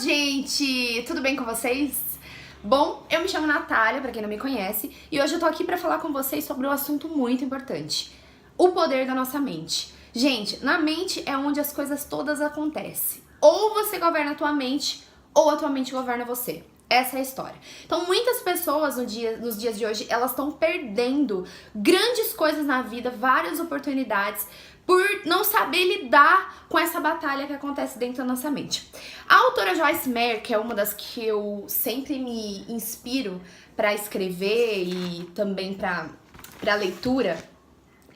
gente! Tudo bem com vocês? Bom, eu me chamo Natália, pra quem não me conhece, e hoje eu tô aqui pra falar com vocês sobre um assunto muito importante: o poder da nossa mente. Gente, na mente é onde as coisas todas acontecem. Ou você governa a tua mente, ou a tua mente governa você. Essa é a história. Então, muitas pessoas nos dias de hoje, elas estão perdendo grandes coisas na vida, várias oportunidades, por não saber lidar com essa batalha que acontece dentro da nossa mente. A autora Joyce Meyer, que é uma das que eu sempre me inspiro para escrever e também para leitura,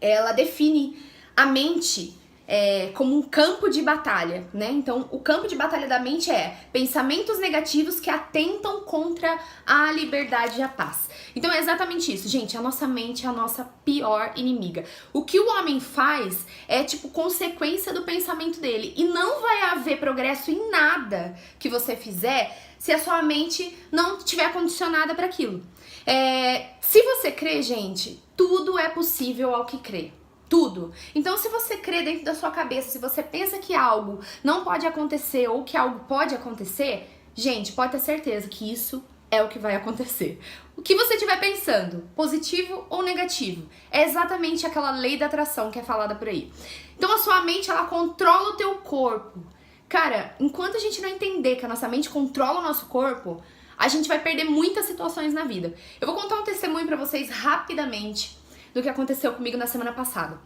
ela define a mente como um campo de batalha, né? Então, o campo de batalha da mente é pensamentos negativos que atentam contra a liberdade e a paz. Então, é exatamente isso, gente. A nossa mente é a nossa pior inimiga. O que o homem faz é, tipo, consequência do pensamento dele. E não vai haver progresso em nada que você fizer se a sua mente não estiver condicionada para aquilo. Se você crê, gente, tudo é possível ao que crê. Tudo. Então, se você crê dentro da sua cabeça, se você pensa que algo não pode acontecer ou que algo pode acontecer, gente, pode ter certeza que isso é o que vai acontecer. O que você estiver pensando, positivo ou negativo, é exatamente aquela lei da atração que é falada por aí. Então, a sua mente, ela controla o teu corpo. Cara, enquanto a gente não entender que a nossa mente controla o nosso corpo, a gente vai perder muitas situações na vida. Eu vou contar um testemunho pra vocês rapidamente do que aconteceu comigo na semana passada.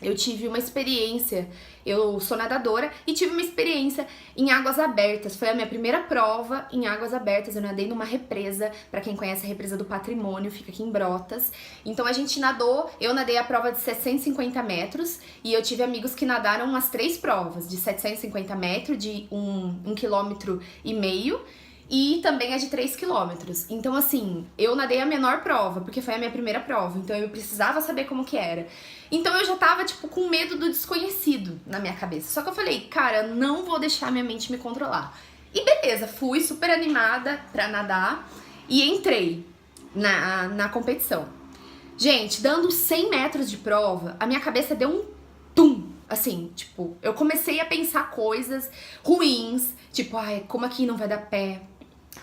Eu tive uma experiência, eu sou nadadora e tive uma experiência em águas abertas. Foi a minha primeira prova em águas abertas. Eu nadei numa represa, pra quem conhece a represa do Patrimônio, fica aqui em Brotas. Então a gente nadou, eu nadei a prova de 750 metros e eu tive amigos que nadaram as 3 provas, de 750 metros, de 1,5 km e também a de 3 quilômetros. Então, assim, eu nadei a menor prova, porque foi a minha primeira prova, então eu precisava saber como que era. Então eu já tava, tipo, com medo do desconhecido na minha cabeça. Só que eu falei, cara, não vou deixar minha mente me controlar. E beleza, fui super animada pra nadar e entrei na competição. Gente, dando 100 metros de prova, a minha cabeça deu um tum. Assim, tipo, eu comecei a pensar coisas ruins, tipo, ai, como aqui não vai dar pé?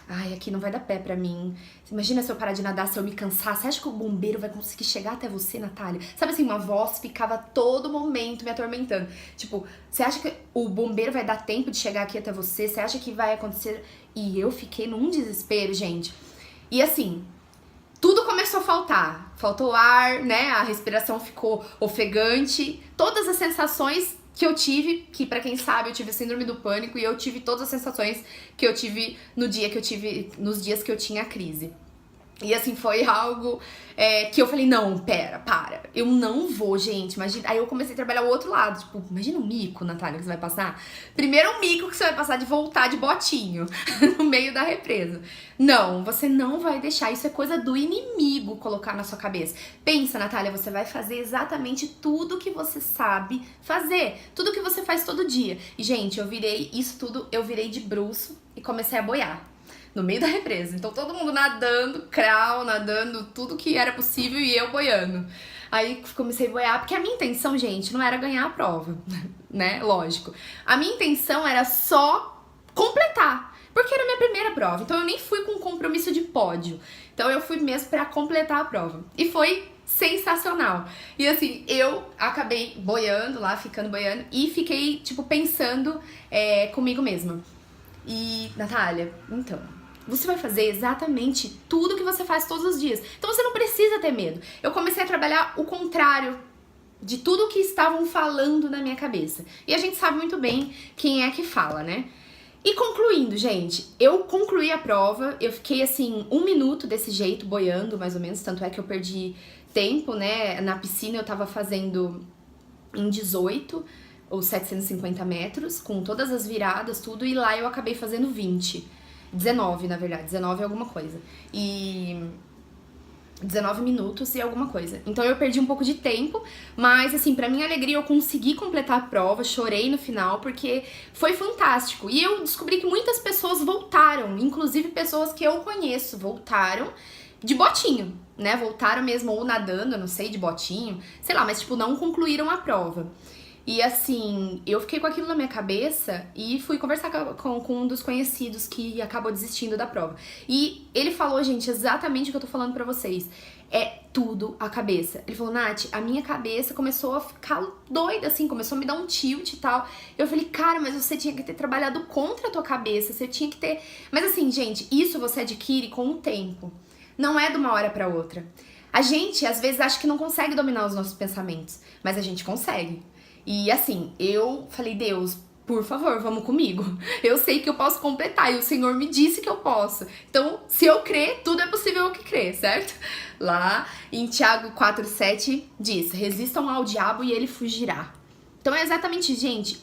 Ai, aqui não vai dar pé pra mim. Imagina se eu parar de nadar, se eu me cansar. Você acha que o bombeiro vai conseguir chegar até você, Natália? Sabe assim, uma voz ficava a todo momento me atormentando. Tipo, você acha que o bombeiro vai dar tempo de chegar aqui até você? Você acha que vai acontecer? E eu fiquei num desespero, gente. E assim, tudo começou a faltar. Faltou ar, né? A respiração ficou ofegante. Todas as sensações que eu tive, que pra quem sabe eu tive síndrome do pânico e eu tive todas as sensações que eu tive nos dias que eu tinha a crise. E assim, foi algo que eu falei, não, para, eu não vou, gente, imagina. Aí eu comecei a trabalhar o outro lado, tipo, imagina um mico, Natália, que você vai passar. Primeiro um mico que você vai passar de voltar de botinho no meio da represa. Não, você não vai deixar, isso é coisa do inimigo colocar na sua cabeça. Pensa, Natália, você vai fazer exatamente tudo que você sabe fazer, tudo que você faz todo dia. E, gente, eu virei de bruço e comecei a boiar no meio da represa. Então todo mundo nadando, crawl, nadando, tudo que era possível e eu boiando. Aí comecei a boiar, porque a minha intenção, gente, não era ganhar a prova, né? Lógico. A minha intenção era só completar, porque era a minha primeira prova. Então eu nem fui com compromisso de pódio. Então eu fui mesmo pra completar a prova. E foi sensacional. E assim, eu acabei boiando lá, ficando boiando, e fiquei, tipo, pensando comigo mesma. E, Natália, então, você vai fazer exatamente tudo que você faz todos os dias. Então você não precisa ter medo. Eu comecei a trabalhar o contrário de tudo que estavam falando na minha cabeça. E a gente sabe muito bem quem é que fala, né? E concluindo, gente, eu concluí a prova, eu fiquei assim 1 minuto desse jeito, boiando mais ou menos, tanto é que eu perdi tempo, né? Na piscina eu tava fazendo em 18 ou 750 metros, com todas as viradas, tudo, e lá eu acabei fazendo 19, na verdade, 19 alguma coisa, e 19 minutos e alguma coisa. Então eu perdi um pouco de tempo, mas assim, pra minha alegria eu consegui completar a prova, chorei no final, porque foi fantástico. E eu descobri que muitas pessoas voltaram, inclusive pessoas que eu conheço, voltaram de botinho, né, voltaram mesmo ou nadando, eu não sei, de botinho, sei lá, mas tipo, não concluíram a prova. E assim, eu fiquei com aquilo na minha cabeça e fui conversar com um dos conhecidos que acabou desistindo da prova. E ele falou, gente, exatamente o que eu tô falando pra vocês. É tudo a cabeça. Ele falou, Nath, a minha cabeça começou a ficar doida, assim, começou a me dar um tilt e tal. Eu falei, cara, mas você tinha que ter trabalhado contra a tua cabeça, você tinha que ter... Mas assim, gente, isso você adquire com o tempo. Não é de uma hora pra outra. A gente, às vezes, acha que não consegue dominar os nossos pensamentos, mas a gente consegue. E assim, eu falei, Deus, por favor, vamos comigo. Eu sei que eu posso completar e o Senhor me disse que eu posso. Então, se eu crer, tudo é possível eu que crer, certo? Lá em Tiago 4,7 diz, resistam ao diabo e ele fugirá. Então é exatamente, gente,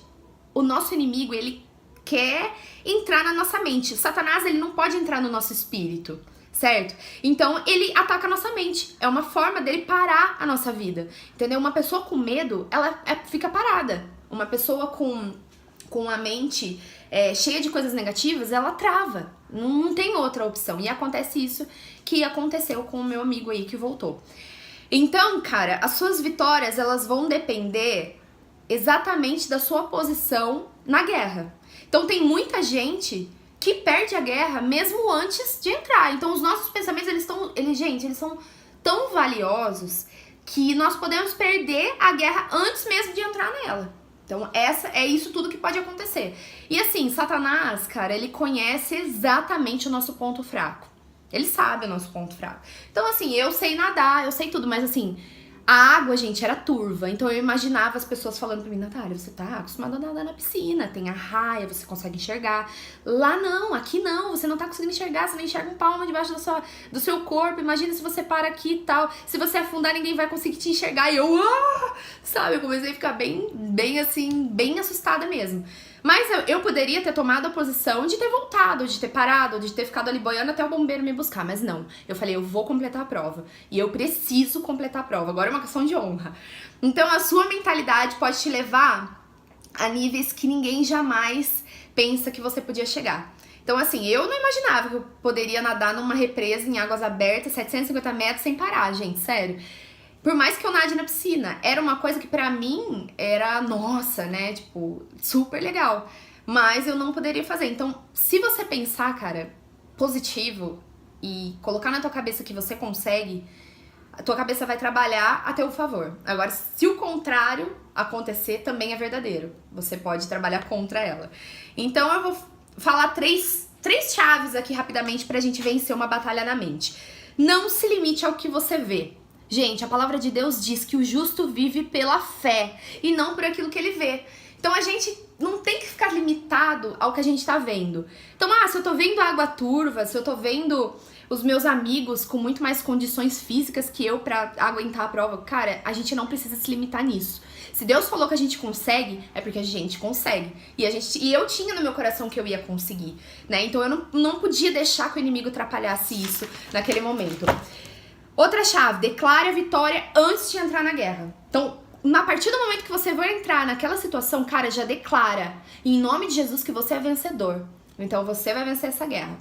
o nosso inimigo, ele quer entrar na nossa mente. Satanás, ele não pode entrar no nosso espírito, certo? Então ele ataca a nossa mente. É uma forma dele parar a nossa vida, entendeu? Uma pessoa com medo, ela fica parada. Uma pessoa com a mente cheia de coisas negativas, ela trava. Não tem outra opção. E acontece isso que aconteceu com o meu amigo aí que voltou. Então, cara, as suas vitórias, elas vão depender exatamente da sua posição na guerra. Então tem muita gente que perde a guerra mesmo antes de entrar. Então os nossos pensamentos, eles são tão valiosos que nós podemos perder a guerra antes mesmo de entrar nela. Então é isso tudo que pode acontecer. E assim, Satanás, cara, ele conhece exatamente o nosso ponto fraco. Ele sabe o nosso ponto fraco. Então assim, eu sei nadar, eu sei tudo, mas assim, a água, gente, era turva. Então eu imaginava as pessoas falando pra mim, Natália, você tá acostumada a nadar na piscina, tem a raia, você consegue enxergar. Lá não, aqui não, você não tá conseguindo enxergar, você não enxerga um palmo debaixo do seu corpo. Imagina se você para aqui e tal. Se você afundar, ninguém vai conseguir te enxergar. E eu, sabe, eu comecei a ficar bem assim, bem assustada mesmo. Mas eu poderia ter tomado a posição de ter voltado, de ter parado, de ter ficado ali boiando até o bombeiro me buscar. Mas não, eu falei, eu vou completar a prova. E eu preciso completar a prova. Agora é uma questão de honra. Então a sua mentalidade pode te levar a níveis que ninguém jamais pensa que você podia chegar. Então assim, eu não imaginava que eu poderia nadar numa represa em águas abertas, 750 metros sem parar, gente, sério. Por mais que eu nade na piscina, era uma coisa que pra mim era, nossa, né, tipo, super legal. Mas eu não poderia fazer. Então, se você pensar, cara, positivo e colocar na tua cabeça que você consegue, a tua cabeça vai trabalhar a teu favor. Agora, se o contrário acontecer, também é verdadeiro. Você pode trabalhar contra ela. Então, eu vou falar três chaves aqui rapidamente pra gente vencer uma batalha na mente. Não se limite ao que você vê. Gente, a palavra de Deus diz que o justo vive pela fé e não por aquilo que ele vê. Então a gente não tem que ficar limitado ao que a gente tá vendo. Então, se eu tô vendo água turva, se eu tô vendo os meus amigos com muito mais condições físicas que eu pra aguentar a prova, cara, a gente não precisa se limitar nisso. Se Deus falou que a gente consegue, é porque a gente consegue. E eu tinha no meu coração que eu ia conseguir, né? Então eu não podia deixar que o inimigo atrapalhasse isso naquele momento. Outra chave, declare a vitória antes de entrar na guerra. Então, a partir do momento que você vai entrar naquela situação, cara, já declara em nome de Jesus que você é vencedor. Então, você vai vencer essa guerra.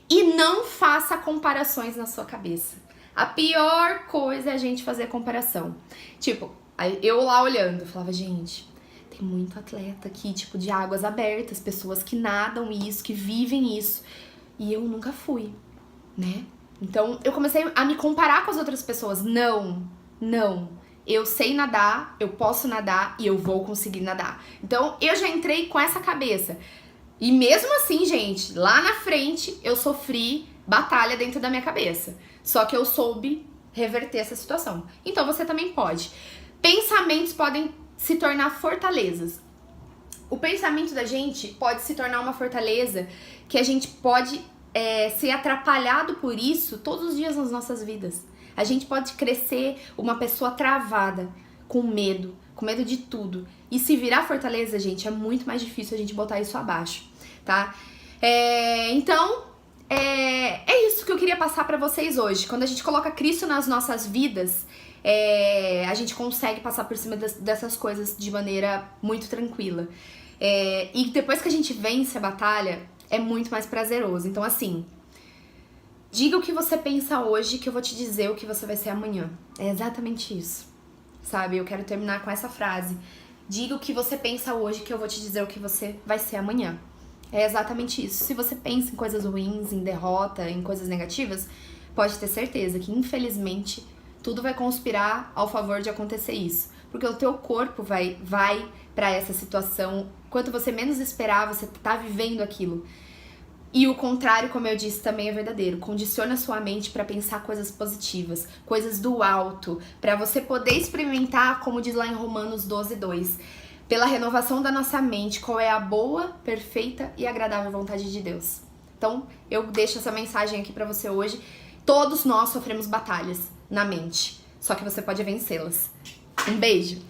E não faça comparações na sua cabeça. A pior coisa é a gente fazer comparação. Tipo, eu lá olhando, eu falava, gente, tem muito atleta aqui, tipo, de águas abertas, pessoas que nadam isso, que vivem isso. E eu nunca fui, né? Então, eu comecei a me comparar com as outras pessoas. Não. Eu sei nadar, eu posso nadar e eu vou conseguir nadar. Então, eu já entrei com essa cabeça. E mesmo assim, gente, lá na frente, eu sofri batalha dentro da minha cabeça. Só que eu soube reverter essa situação. Então, você também pode. Pensamentos podem se tornar fortalezas. O pensamento da gente pode se tornar uma fortaleza que a gente pode... ser atrapalhado por isso todos os dias nas nossas vidas. A gente pode crescer uma pessoa travada, com medo de tudo. E se virar fortaleza, gente, é muito mais difícil a gente botar isso abaixo, tá? Então, é isso que eu queria passar pra vocês hoje. Quando a gente coloca Cristo nas nossas vidas, a gente consegue passar por cima dessas coisas de maneira muito tranquila. E depois que a gente vence a batalha, é muito mais prazeroso. Então, assim, diga o que você pensa hoje que eu vou te dizer o que você vai ser amanhã. É exatamente isso, sabe? Eu quero terminar com essa frase. Diga o que você pensa hoje, que eu vou te dizer o que você vai ser amanhã. É exatamente isso. Se você pensa em coisas ruins, em derrota, em coisas negativas, pode ter certeza que, infelizmente, tudo vai conspirar ao favor de acontecer isso. Porque o teu corpo vai para essa situação. Quanto você menos esperar, você tá vivendo aquilo. E o contrário, como eu disse, também é verdadeiro. Condiciona a sua mente para pensar coisas positivas, coisas do alto, para você poder experimentar, como diz lá em Romanos 12:2, pela renovação da nossa mente, qual é a boa, perfeita e agradável vontade de Deus. Então, eu deixo essa mensagem aqui para você hoje. Todos nós sofremos batalhas na mente, só que você pode vencê-las. Um beijo!